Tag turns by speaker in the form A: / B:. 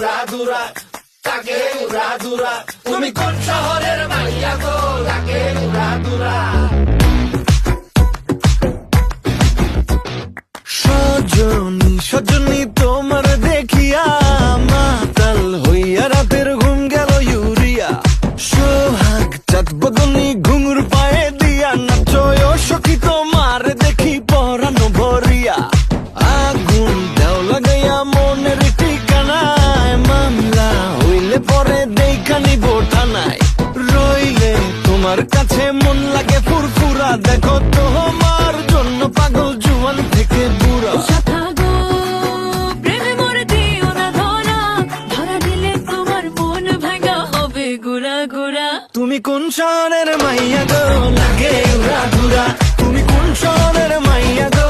A: উড়াদুরা, লাগে উড়াদুরা। তুমি কোন শহরের মাইয়া গো, লাগে উড়াদুরা।
B: সজনী সজনী তোমার দেখিয়া মাতাল হইয়া রাতের ঘুম গেল ইউরিয়া। সোহাগ চাঁদ বদনী ঘুঙুর পায়ে দিয়া নাচয় সখী তোমার দেখি পরানো ভরিয়া। আগুন দেও লাগাইয়া মনের ঠিকানায়, মামলা হইলে পরে দেখা নিব থানায়। রইলে তোমার কাছে মন লাগে ফুরফুরা, দেখো তোমার জন্য পাগল জুয়ান থেকে বুড়া। তুমি কোন শহরের মাইয়া গো, লাগে উড়াদুরা। তুমি কোন শহরের মাইয়া গো,